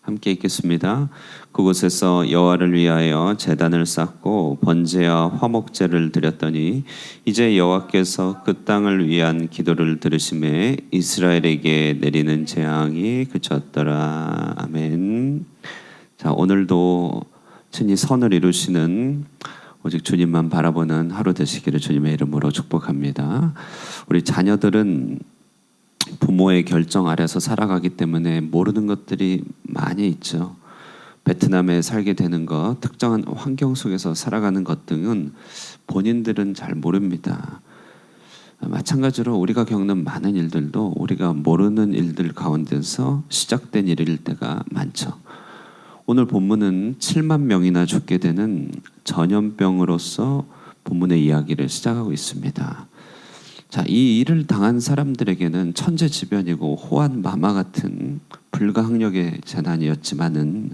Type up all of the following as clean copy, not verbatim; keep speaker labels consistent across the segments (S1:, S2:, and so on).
S1: 함께 읽겠습니다. 그곳에서 여호와를 위하여 제단을 쌓고 번제와 화목제를 드렸더니 이제 여호와께서 그 땅을 위한 기도를 들으심에 이스라엘에게 내리는 재앙이 그쳤더라. 아멘. 자, 오늘도 친히 선을 이루시는 오직 주님만 바라보는 하루 되시기를 주님의 이름으로 축복합니다. 우리 자녀들은 부모의 결정 아래서 살아가기 때문에 모르는 것들이 많이 있죠. 베트남에 살게 되는 것, 특정한 환경 속에서 살아가는 것 등은 본인들은 잘 모릅니다. 마찬가지로 우리가 겪는 많은 일들도 우리가 모르는 일들 가운데서 시작된 일일 때가 많죠. 오늘 본문은 7만 명이나 죽게 되는 전염병으로서 본문의 이야기를 시작하고 있습니다. 자, 이 일을 당한 사람들에게는 천재지변이고 호환마마 같은 불가항력의 재난이었지만은,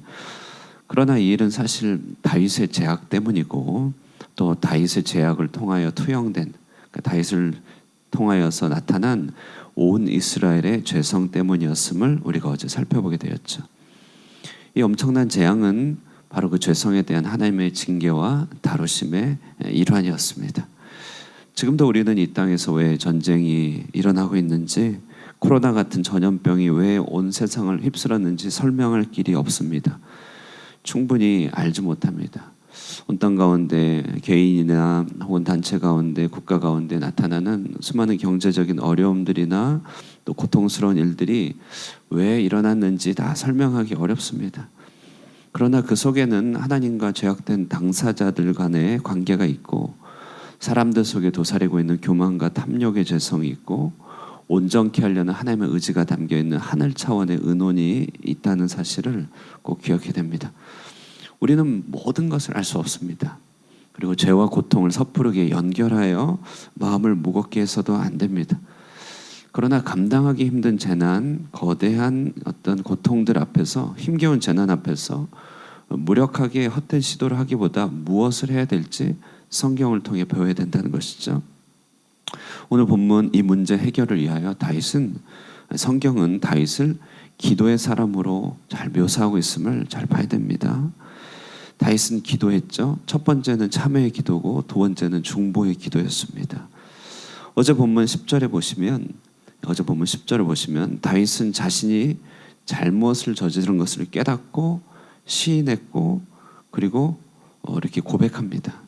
S1: 그러나 이 일은 사실 다윗의 제약 때문이고 또 다윗의 제약을 통하여 투영된, 다윗을 통하여서 나타난 온 이스라엘의 죄성 때문이었음을 우리가 어제 살펴보게 되었죠. 이 엄청난 재앙은 바로 그 죄성에 대한 하나님의 징계와 다루심의 일환이었습니다. 지금도 우리는 이 땅에서 왜 전쟁이 일어나고 있는지, 코로나 같은 전염병이 왜 온 세상을 휩쓸었는지 설명할 길이 없습니다. 충분히 알지 못합니다. 온 땅 가운데 개인이나 혹은 단체 가운데, 국가 가운데 나타나는 수많은 경제적인 어려움들이나 또 고통스러운 일들이 왜 일어났는지 다 설명하기 어렵습니다. 그러나 그 속에는 하나님과 죄악된 당사자들 간의 관계가 있고, 사람들 속에 도사리고 있는 교만과 탐욕의 죄성이 있고, 온전케 하려는 하나님의 의지가 담겨있는 하늘 차원의 의논이 있다는 사실을 꼭 기억해야 됩니다. 우리는 모든 것을 알 수 없습니다. 그리고 죄와 고통을 섣부르게 연결하여 마음을 무겁게 해서도 안 됩니다. 그러나 감당하기 힘든 재난, 거대한 어떤 고통들 앞에서, 힘겨운 재난 앞에서 무력하게 헛된 시도를 하기보다 무엇을 해야 될지 성경을 통해 배워야 된다는 것이죠. 오늘 본문 이 문제 해결을 위하여 성경은 다윗을 기도의 사람으로 잘 묘사하고 있음을 잘 봐야 됩니다. 다윗은 기도했죠. 첫 번째는 참회의 기도고 두 번째는 중보의 기도였습니다. 어제 본문 10절을 보시면 다윗은 자신이 잘못을 저지른 것을 깨닫고 시인했고, 그리고 이렇게 고백합니다.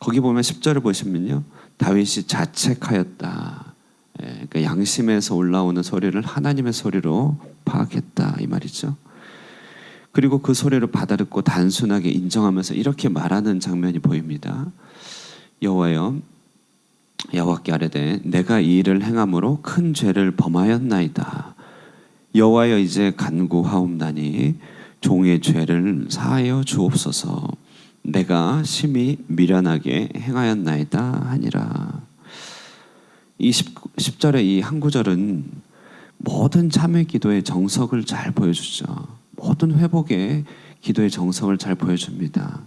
S1: 거기 보면 10절을 보시면요, 다윗이 자책하였다. 그러니까 양심에서 올라오는 소리를 하나님의 소리로 파악했다, 이 말이죠. 그리고 그 소리를 받아듣고 단순하게 인정하면서 이렇게 말하는 장면이 보입니다. 여호와여, 여호와께 아뢰되 내가 이 일을 행함으로 큰 죄를 범하였나이다. 여호와여, 이제 간구하옵나니 종의 죄를 사하여 주옵소서. 내가 심히 미련하게 행하였나이다 하니라. 이 10절의 이 한 구절은 모든 참회 기도의 정석을 잘 보여주죠. 모든 회복의 기도의 정석을 잘 보여줍니다.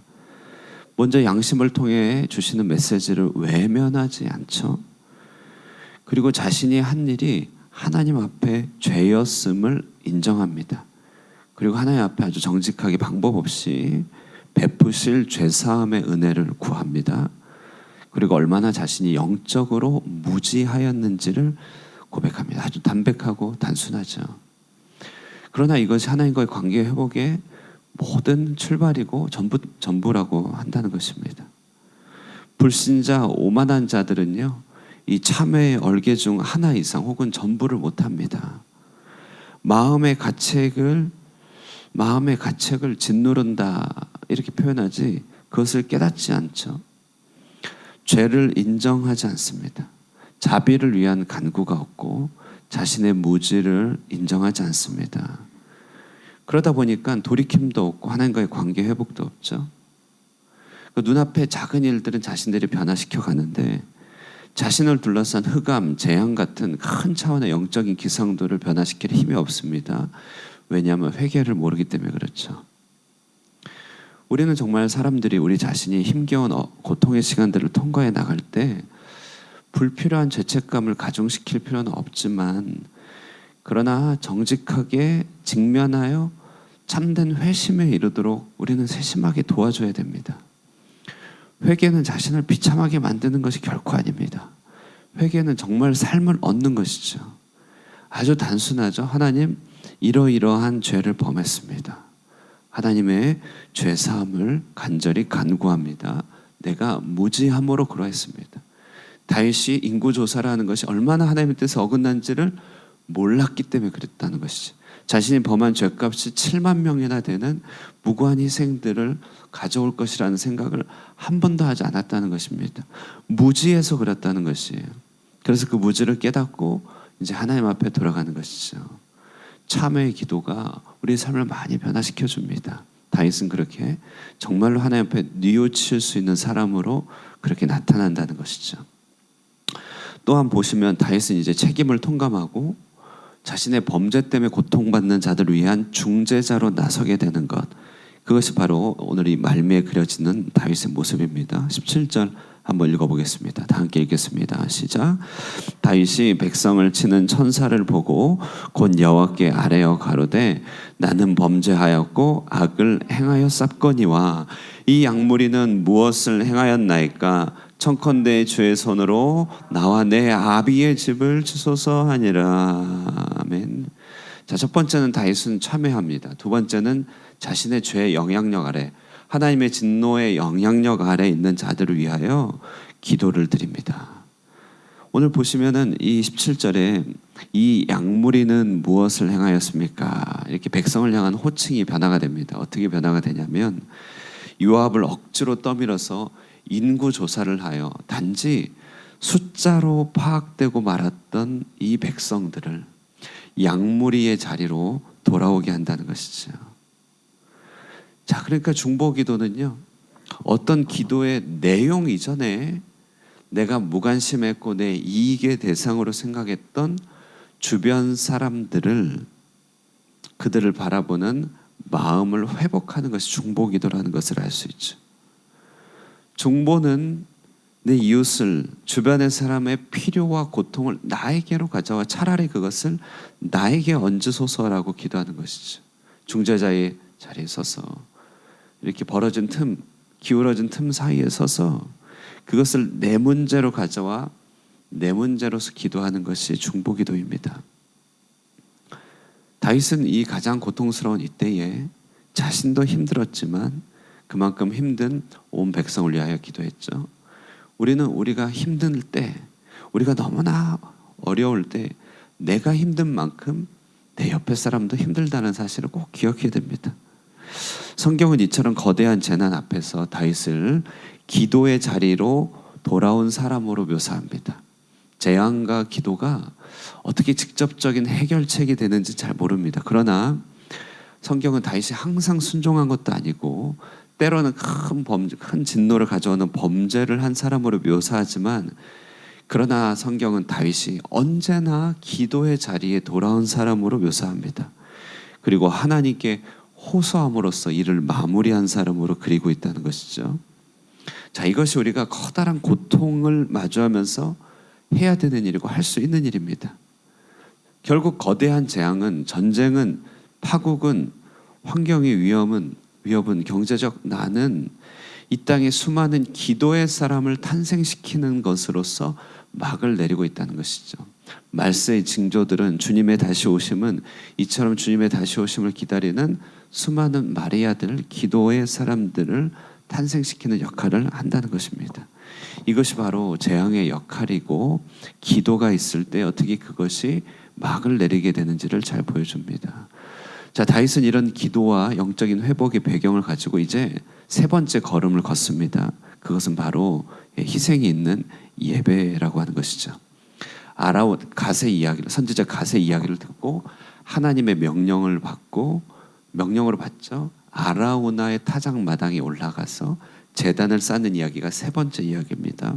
S1: 먼저 양심을 통해 주시는 메시지를 외면하지 않죠. 그리고 자신이 한 일이 하나님 앞에 죄였음을 인정합니다. 그리고 하나님 앞에 아주 정직하게 방법 없이 베푸실 죄사함의 은혜를 구합니다. 그리고 얼마나 자신이 영적으로 무지하였는지를 고백합니다. 아주 담백하고 단순하죠. 그러나 이것이 하나님과의 관계 회복의 모든 출발이고 전부라고 한다는 것입니다. 불신자 오만한 자들은요, 이 참회의 얼개 중 하나 이상 혹은 전부를 못합니다. 마음의 가책을 짓누른다 이렇게 표현하지 그것을 깨닫지 않죠. 죄를 인정하지 않습니다. 자비를 위한 간구가 없고 자신의 무지를 인정하지 않습니다. 그러다 보니까 돌이킴도 없고 하나님과의 관계 회복도 없죠. 그 눈앞에 작은 일들은 자신들이 변화시켜 가는데, 자신을 둘러싼 흑암, 재앙 같은 큰 차원의 영적인 기상도를 변화시킬 힘이 없습니다. 왜냐하면 회개를 모르기 때문에 그렇죠. 우리는 정말 사람들이 우리 자신이 힘겨운 고통의 시간들을 통과해 나갈 때 불필요한 죄책감을 가중시킬 필요는 없지만, 그러나 정직하게 직면하여 참된 회심에 이르도록 우리는 세심하게 도와줘야 됩니다. 회개는 자신을 비참하게 만드는 것이 결코 아닙니다. 회개는 정말 삶을 얻는 것이죠. 아주 단순하죠. 하나님, 이러이러한 죄를 범했습니다. 하나님의 죄사함을 간절히 간구합니다. 내가 무지함으로 그러했습니다. 다윗이 인구조사를 하는 것이 얼마나 하나님의 뜻에 어긋난지를 몰랐기 때문에 그랬다는 것이죠. 자신이 범한 죄값이 7만 명이나 되는 무고한 희생들을 가져올 것이라는 생각을 한 번도 하지 않았다는 것입니다. 무지해서 그랬다는 것이에요. 그래서 그 무지를 깨닫고 이제 하나님 앞에 돌아가는 것이죠. 참회의 기도가 우리의 삶을 많이 변화시켜 줍니다. 다윗은 그렇게 정말로 하나님 앞에 뉘우칠 수 있는 사람으로 그렇게 나타난다는 것이죠. 또한 보시면 다윗은 이제 책임을 통감하고 자신의 범죄 때문에 고통받는 자들을 위한 중재자로 나서게 되는 것, 그것이 바로 오늘 이 말미에 그려지는 다윗의 모습입니다. 17절 한번 읽어보겠습니다. 다 함께 읽겠습니다. 시작. 다윗이 백성을 치는 천사를 보고 곧 여호와께 아뢰어 가로되 나는 범죄하였고 악을 행하였사거니와 이 양무리는 무엇을 행하였나이까? 청컨대 주의 손으로 나와 내 아비의 집을 주소서 하니라. 아멘. 자, 첫 번째는 다윗은 참회합니다. 두 번째는 자신의 죄의 영향력 아래, 하나님의 진노의 영향력 아래 있는 자들을 위하여 기도를 드립니다. 오늘 보시면은 이 17절에 이 양무리는 무엇을 행하였습니까? 이렇게 백성을 향한 호칭이 변화가 됩니다. 어떻게 변화가 되냐면 요압을 억지로 떠밀어서 인구 조사를 하여 단지 숫자로 파악되고 말았던 이 백성들을 양무리의 자리로 돌아오게 한다는 것이죠. 자, 그러니까 중보기도는요, 어떤 기도의 내용 이전에 내가 무관심했고 내 이익의 대상으로 생각했던 주변 사람들을, 그들을 바라보는 마음을 회복하는 것이 중보기도라는 것을 알 수 있죠. 중보는 내 이웃을, 주변의 사람의 필요와 고통을 나에게로 가져와 차라리 그것을 나에게 얹으소서라고 기도하는 것이죠. 중재자의 자리에 서서 이렇게 벌어진 틈, 기울어진 틈 사이에 서서 그것을 내 문제로 가져와 내 문제로서 기도하는 것이 중보기도입니다. 다윗은 이 가장 고통스러운 이때에 자신도 힘들었지만 그만큼 힘든 온 백성을 위하여 기도했죠. 우리는 우리가 힘들 때, 우리가 너무나 어려울 때 내가 힘든 만큼 내 옆에 사람도 힘들다는 사실을 꼭 기억해야 됩니다. 성경은 이처럼 거대한 재난 앞에서 다윗을 기도의 자리로 돌아온 사람으로 묘사합니다. 재앙과 기도가 어떻게 직접적인 해결책이 되는지 잘 모릅니다. 그러나 성경은 다윗이 항상 순종한 것도 아니고 때로는 큰 진노를 가져오는 범죄를 한 사람으로 묘사하지만, 그러나 성경은 다윗이 언제나 기도의 자리에 돌아온 사람으로 묘사합니다. 그리고 하나님께 호소함으로써 이를 마무리한 사람으로 그리고 있다는 것이죠. 자, 이것이 우리가 커다란 고통을 마주하면서 해야 되는 일이고 할 수 있는 일입니다. 결국 거대한 재앙은, 전쟁은, 파국은, 환경의 위협은, 경제적 난은 이 땅에 수많은 기도의 사람을 탄생시키는 것으로서 막을 내리고 있다는 것이죠. 말세의 징조들은 주님의 다시 오심은 이처럼 주님의 다시 오심을 기다리는 수많은 마리아들, 기도의 사람들을 탄생시키는 역할을 한다는 것입니다. 이것이 바로 재앙의 역할이고, 기도가 있을 때 어떻게 그것이 막을 내리게 되는지를 잘 보여줍니다. 자, 다윗은 이런 기도와 영적인 회복의 배경을 가지고 이제 세 번째 걸음을 걷습니다. 그것은 바로 희생이 있는 예배라고 하는 것이죠. 갓의 이야기를, 선지자 갓의 이야기를 듣고 하나님의 명령을 받죠. 아라우나의 타작 마당에 올라가서 제단을 쌓는 이야기가 세 번째 이야기입니다.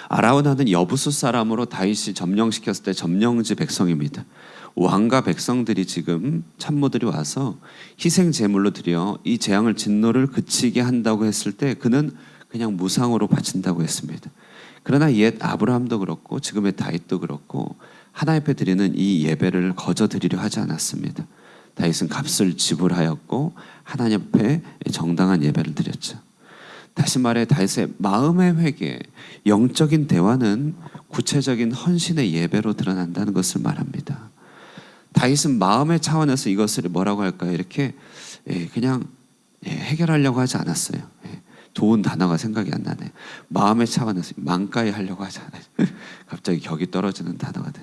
S1: 아라우나는 여부수 사람으로 다윗이 점령시켰을 때 점령지 백성입니다. 왕과 백성들이 지금 참모들이 와서 희생 제물로 드려 이 재앙을, 진노를 그치게 한다고 했을 때 그는 그냥 무상으로 바친다고 했습니다. 그러나 옛 아브라함도 그렇고 지금의 다윗도 그렇고 하나님 앞에 드리는 이 예배를 거저 드리려 하지 않았습니다. 다윗은 값을 지불하였고 하나님 앞에 정당한 예배를 드렸죠. 다시 말해 다윗의 마음의 회개, 영적인 대화는 구체적인 헌신의 예배로 드러난다는 것을 말합니다. 다윗은 마음의 차원에서 이것을 뭐라고 할까요? 이렇게 그냥 해결하려고 하지 않았어요. 좋은 단어가 생각이 안 나네. 마음의 차원에서 만가에 하려고 하지 않아요. 갑자기 격이 떨어지는 단어가 돼.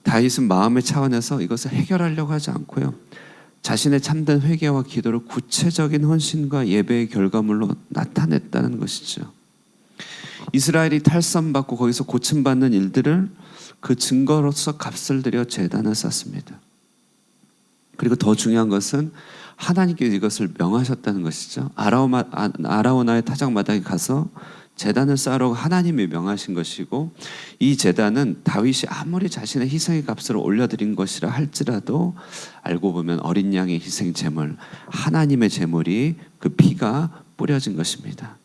S1: 다윗은 마음의 차원에서 이것을 해결하려고 하지 않고요. 자신의 참된 회개와 기도를 구체적인 헌신과 예배의 결과물로 나타냈다는 것이죠. 이스라엘이 탈선받고 거기서 고침받는 일들을 그 증거로서 값을 들여 제단을 쌓습니다. 그리고 더 중요한 것은 하나님께서 이것을 명하셨다는 것이죠. 아라우나의 타작마당에 가서 제단을 쌓으라고 하나님이 명하신 것이고, 이 제단은 다윗이 아무리 자신의 희생의 값을 올려드린 것이라 할지라도 알고 보면 어린 양의 희생 제물, 하나님의 제물이 그 피가 뿌려진 것입니다.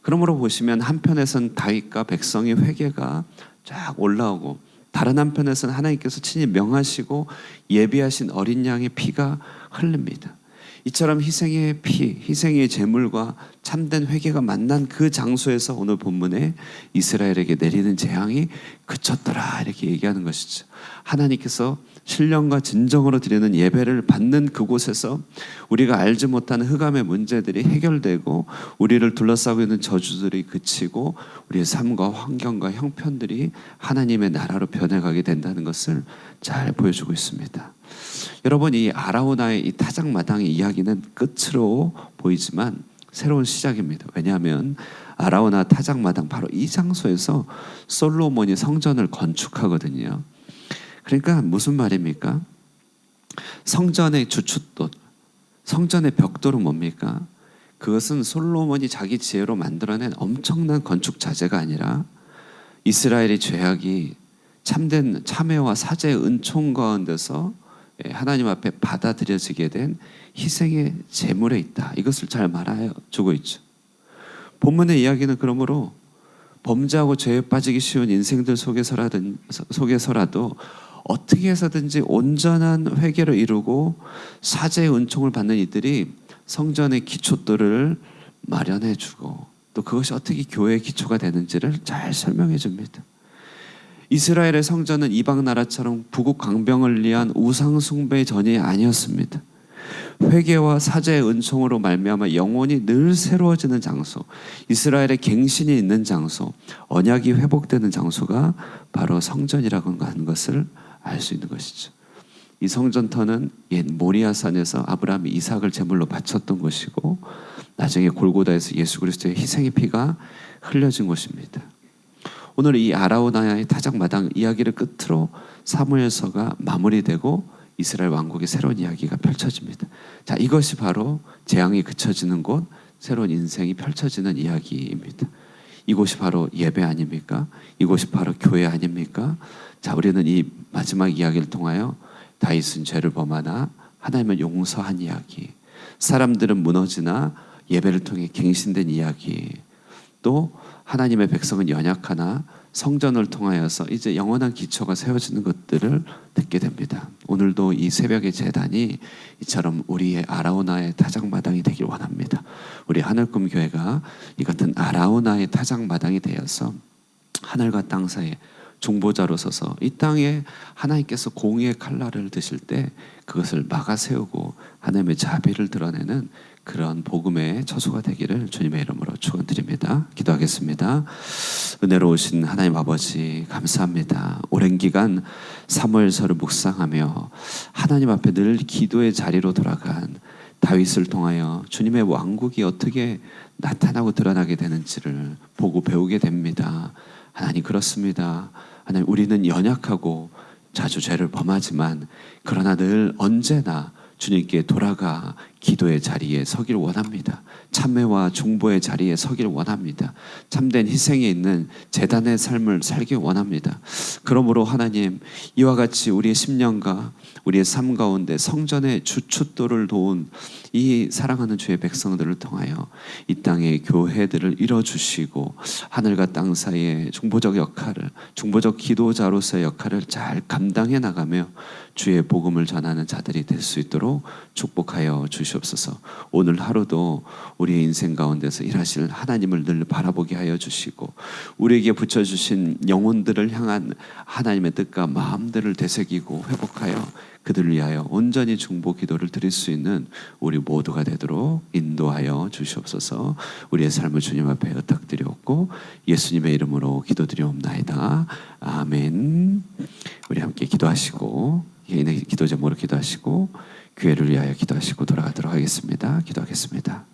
S1: 그러므로 보시면 한편에선 다윗과 백성의 회개가 쫙 올라오고, 다른 한편에서는 하나님께서 친히 명하시고 예비하신 어린 양의 피가 흘립니다. 이처럼 희생의 피, 희생의 제물과 참된 회개가 만난 그 장소에서 오늘 본문에 이스라엘에게 내리는 재앙이 그쳤더라 이렇게 얘기하는 것이죠. 하나님께서 신령과 진정으로 드리는 예배를 받는 그곳에서 우리가 알지 못하는 흑암의 문제들이 해결되고, 우리를 둘러싸고 있는 저주들이 그치고, 우리의 삶과 환경과 형편들이 하나님의 나라로 변해가게 된다는 것을 잘 보여주고 있습니다. 여러분, 이 아라우나의 이 타작마당의 이야기는 끝으로 보이지만 새로운 시작입니다. 왜냐하면 아라우나 타작마당, 바로 이 장소에서 솔로몬이 성전을 건축하거든요. 그러니까 무슨 말입니까? 성전의 주춧돌, 성전의 벽돌은 뭡니까? 그것은 솔로몬이 자기 지혜로 만들어낸 엄청난 건축 자재가 아니라 이스라엘의 죄악이 참된 참회와 사죄의 은총 가운데서 하나님 앞에 받아들여지게 된 희생의 제물에 있다. 이것을 잘 말해주고 있죠. 본문의 이야기는 그러므로 범죄하고 죄에 빠지기 쉬운 인생들 속에서라도 어떻게 해서든지 온전한 회개를 이루고 사죄의 은총을 받는 이들이 성전의 기초들을 마련해주고, 또 그것이 어떻게 교회의 기초가 되는지를 잘 설명해 줍니다. 이스라엘의 성전은 이방 나라처럼 부국 강병을 위한 우상 숭배의 전이 아니었습니다. 회개와 사죄의 은총으로 말미암아 영혼이 늘 새로워지는 장소, 이스라엘의 갱신이 있는 장소, 언약이 회복되는 장소가 바로 성전이라고 하는 것을 알 수 있는 것이죠. 이 성전터는 옛 모리아산에서 아브라함이 이삭을 제물로 바쳤던 곳이고, 나중에 골고다에서 예수 그리스도의 희생의 피가 흘려진 곳입니다. 오늘 이 아라우나의 타작마당 이야기를 끝으로 사무엘서가 마무리되고 이스라엘 왕국의 새로운 이야기가 펼쳐집니다. 자, 이것이 바로 재앙이 그쳐지는 곳, 새로운 인생이 펼쳐지는 이야기입니다. 이곳이 바로 예배 아닙니까? 이곳이 바로 교회 아닙니까? 자, 우리는 이 마지막 이야기를 통하여 다윗은 죄를 범하나 하나님은 용서한 이야기, 사람들은 무너지나 예배를 통해 갱신된 이야기, 또 하나님의 백성은 연약하나 성전을 통하여서 이제 영원한 기초가 세워지는 것들을 듣게 됩니다. 오늘도 이 새벽의 제단이 이처럼 우리의 아라우나의 타작마당이 되길 원합니다. 우리 하늘꿈 교회가 이 같은 아라우나의 타작마당이 되어서 하늘과 땅 사이에 중보자로 서서 이 땅에 하나님께서 공의의 칼날을 드실 때 그것을 막아 세우고 하나님의 자비를 드러내는 그런 복음의 처소가 되기를 주님의 이름으로 축원드립니다. 기도하겠습니다. 은혜로우신 하나님 아버지, 감사합니다. 오랜 기간 사무엘서를 묵상하며 하나님 앞에 늘 기도의 자리로 돌아간 다윗을 통하여 주님의 왕국이 어떻게 나타나고 드러나게 되는지를 보고 배우게 됩니다. 하나님, 그렇습니다. 하나님, 우리는 연약하고 자주 죄를 범하지만 그러나 늘 언제나
S2: 주님께 돌아가 기도의 자리에 서길 원합니다. 참회와 중보의 자리에 서길 원합니다. 참된 희생에 있는 제단의 삶을 살길 원합니다. 그러므로 하나님, 이와 같이 우리의 심령과 우리의 삶 가운데 성전의 주춧돌을 도운 이 사랑하는 주의 백성들을 통하여 이 땅의 교회들을 이뤄주시고 하늘과 땅 사이에 중보적 역할을, 중보적 기도자로서의 역할을 잘 감당해 나가며 주의 복음을 전하는 자들이 될 수 있도록 축복하여 주시옵소서. 오늘 하루도 우리의 인생 가운데서 일하실 하나님을 늘 바라보게 하여 주시고, 우리에게 붙여주신 영혼들을 향한 하나님의 뜻과 마음들을 되새기고 회복하여 그들을 위하여 온전히 중보 기도를 드릴 수 있는 우리 모두가 되도록 인도하여 주시옵소서. 우리의 삶을 주님 앞에 의탁드리옵고 예수님의 이름으로 기도드리옵나이다. 아멘. 우리 함께 기도하시고, 개인의 기도 제목으로 기도하시고 교회를 위하여 기도하시고 돌아가도록 하겠습니다. 기도하겠습니다.